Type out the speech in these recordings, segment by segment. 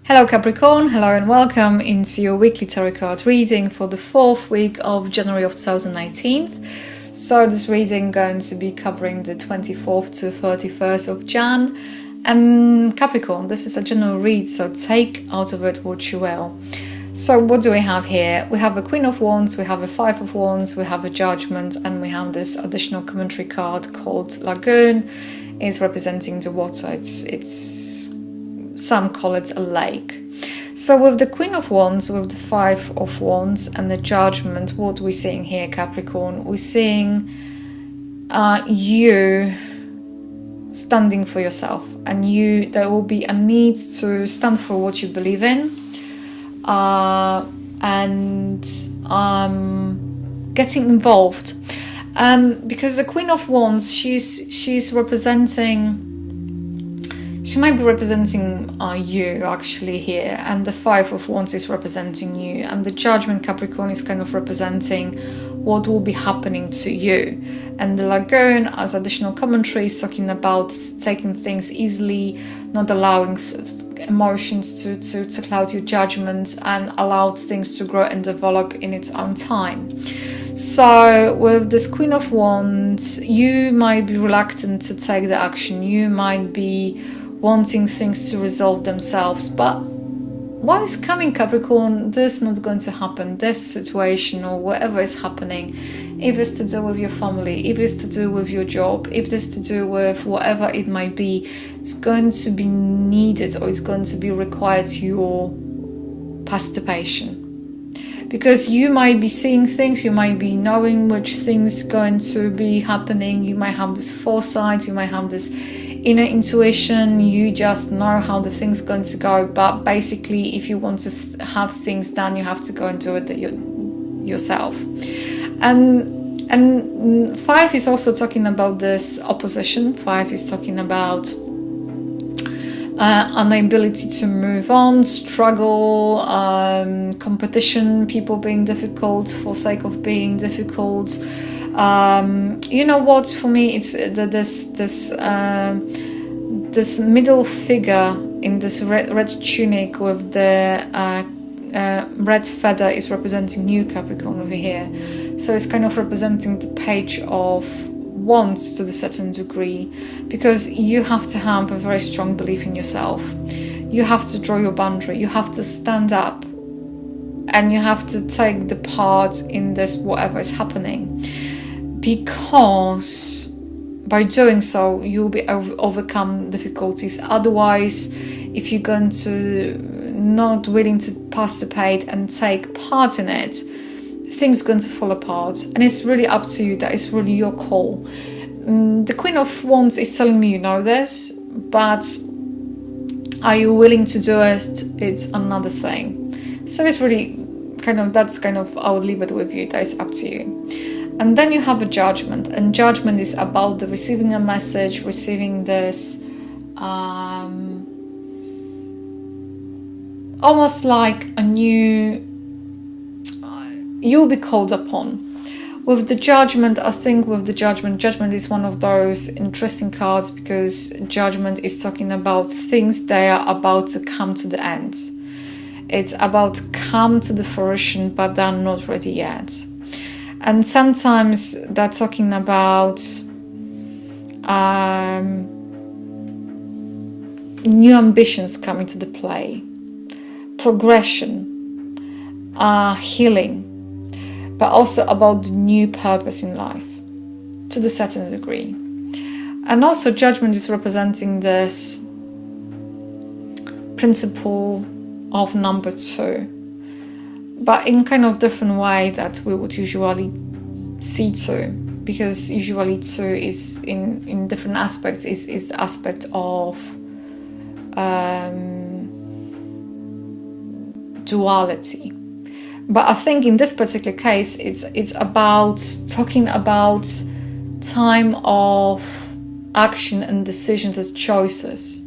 Hello Capricorn, hello and welcome into your weekly tarot card reading for the 4th week of January of 2019. So this reading going to be covering the 24th to 31st of Jan. And Capricorn, this is a general read, so take out of it what you will. So what do we have here? We have a Queen of Wands, we have a Five of Wands, we have a Judgment, and we have this additional commentary card called Lagoon. It's representing the water. It's some call it a lake. So with the Queen of Wands, with the Five of Wands and the Judgment, what we're seeing here, Capricorn, we're seeing you standing for yourself, and there will be a need to stand for what you believe in, and getting involved, because the Queen of Wands, she's representing. She might be representing you actually here, and the Five of Wands is representing you, and the Judgment, Capricorn, is kind of representing what will be happening to you. And the Lagoon, as additional commentary, is talking about taking things easily, not allowing emotions to cloud your judgment, and allow things to grow and develop in its own time. So with this Queen of Wands, you might be reluctant to take the action, you might be wanting things to resolve themselves, but what is coming, Capricorn, this is not going to happen. This situation or whatever is happening, if it's to do with your family, if it's to do with your job, if it's to do with whatever it might be, it's going to be needed, or it's going to be required your participation. Because you might be seeing things, you might be knowing which things going to be happening, you might have this foresight, you might have this inner intuition, you just know how the thing's going to go. But basically, if you want to have things done, you have to go and do it yourself. And Five is also talking about this opposition. Five is talking about inability to move on, struggle, competition, people being difficult for sake of being difficult. You know what? For me, it's this middle figure in this red tunic with the red feather is representing you, Capricorn, over here. So it's kind of representing the Page of Wands to a certain degree, because you have to have a very strong belief in yourself. You have to draw your boundary. You have to stand up, and you have to take the part in this whatever is happening. Because by doing so, you'll be overcome difficulties. Otherwise, if you're going to not willing to participate and take part in it, things are going to fall apart. And it's really up to you. That is really your call. The Queen of Wands is telling me you know this, but are you willing to do it? It's another thing. So it's really I would leave it with you. That is up to you. And then you have a Judgment, and Judgment is about the receiving a message, receiving this almost like a new, you'll be called upon. With the Judgment, I think with the Judgment is one of those interesting cards, because Judgment is talking about things that are about to come to the end. It's about to come to the fruition, but they're not ready yet. And sometimes they're talking about new ambitions coming to the play, progression, healing, but also about the new purpose in life to a certain degree. And also Judgment is representing this principle of number 2. But in kind of different way that we would usually see 2, because usually 2 is in different aspects is the aspect of duality. But I think in this particular case, it's about talking about time of action and decisions as choices,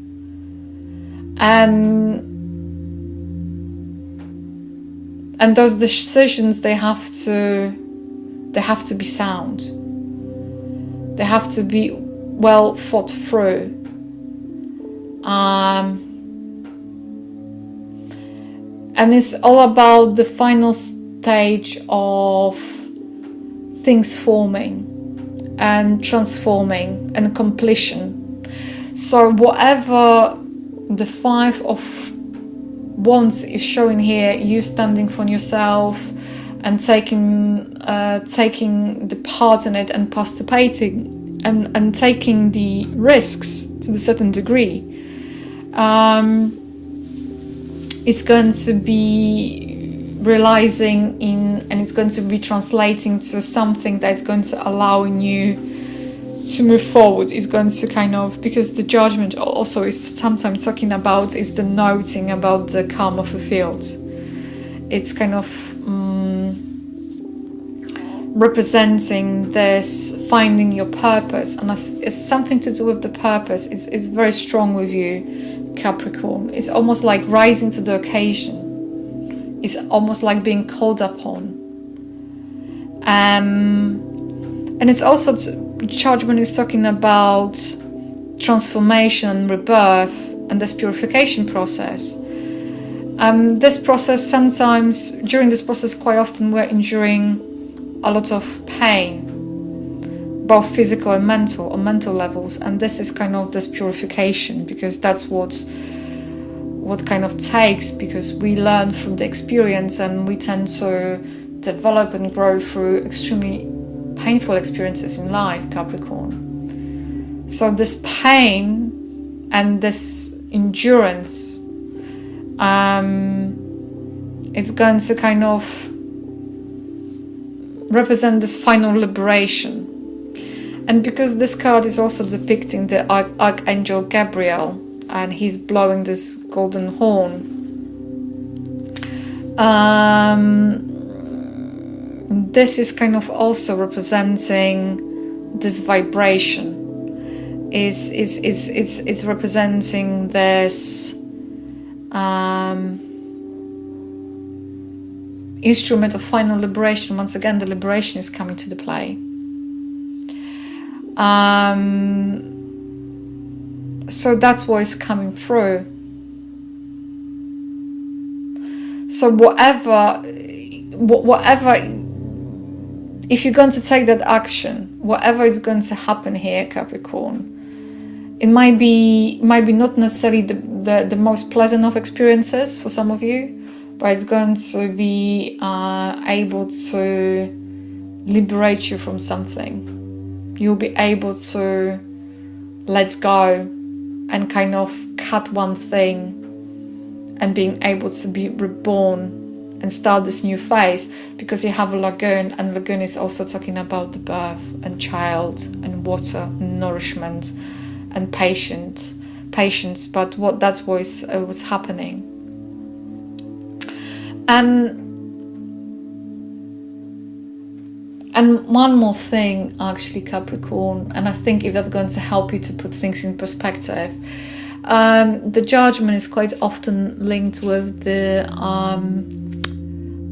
and those decisions, they have to be sound. They have to be well thought through. And it's all about the final stage of things forming and transforming and completion. So whatever the Five of Wands is showing here, you standing for yourself and taking the part in it and participating and taking the risks to a certain degree. It's going to be realizing in, and it's going to be translating to something that's going to allow you to move forward. It's going to kind of, because the Judgment also is sometimes talking about, is the noting about the karma fulfilled. It's kind of representing this finding your purpose, and it's something to do with the purpose. It's very strong with you, Capricorn. It's almost like rising to the occasion. It's almost like being called upon. And it's also, Judgment is talking about transformation, rebirth, and this purification process. This process, sometimes, during this process, quite often we're enduring a lot of pain, both physical and mental, on mental levels, and this is kind of this purification, because that's what kind of takes, because we learn from the experience and we tend to develop and grow through extremely painful experiences in life, Capricorn. So this pain and this endurance, it's going to kind of represent this final liberation. And because this card is also depicting the Archangel Gabriel, and he's blowing this golden horn, this is kind of also representing this vibration. It's representing this instrument of final liberation. Once again, the liberation is coming to the play. So that's what is coming through. So whatever, if you're going to take that action, whatever is going to happen here, Capricorn, it might be not necessarily the most pleasant of experiences for some of you, but it's going to be able to liberate you from something. You'll be able to let go and kind of cut one thing, and being able to be reborn and start this new phase, because you have a lagoon, and lagoon is also talking about the birth and child and water and nourishment and patience. But that's what was happening. And one more thing, actually, Capricorn, and I think if that's going to help you to put things in perspective, the Judgment is quite often linked with the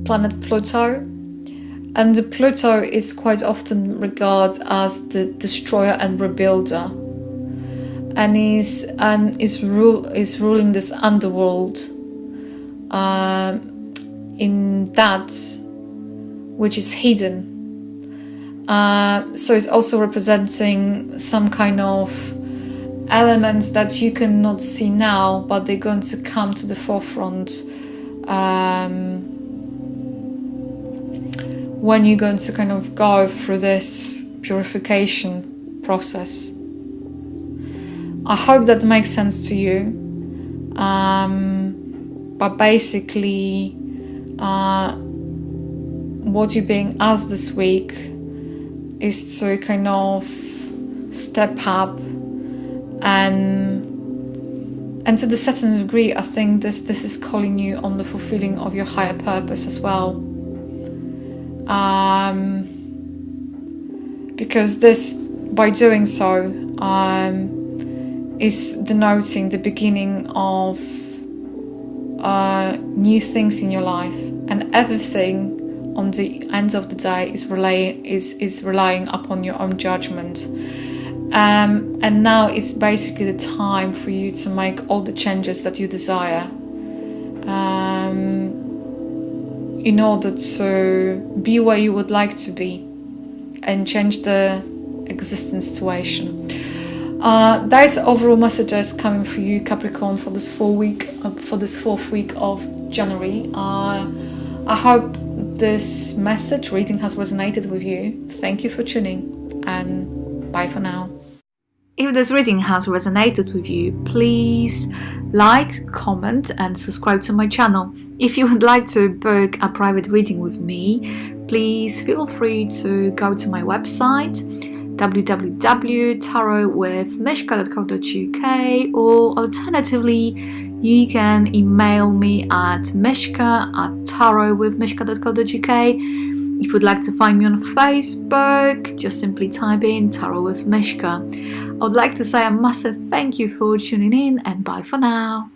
planet Pluto, and the Pluto is quite often regarded as the destroyer and rebuilder, and is ruling this underworld, in that which is hidden. So it's also representing some kind of elements that you cannot see now, but they're going to come to the forefront when you're going to kind of go through this purification process. I hope that makes sense to you. But basically, what you're being asked this week is to kind of step up, and to the certain degree, I think this is calling you on the fulfilling of your higher purpose as well. Because this, by doing so, is denoting the beginning of new things in your life, and everything on the end of the day is relying upon your own judgment. And now is basically the time for you to make all the changes that you desire. in order to be where you would like to be and change the existing situation. That's overall messages coming for you, Capricorn, for this fourth week of January. I hope this message reading has resonated with you. Thank you for tuning, and bye for now. If this reading has resonated with you, please like, comment and subscribe to my channel. If you would like to book a private reading with me, please feel free to go to my website www.tarotwithmishka.co.uk, or alternatively you can email me at mishka@tarotwithmishka.co.uk. If you'd like to find me on Facebook, just simply type in Tarot with Mishka. I would like to say a massive thank you for tuning in, and bye for now.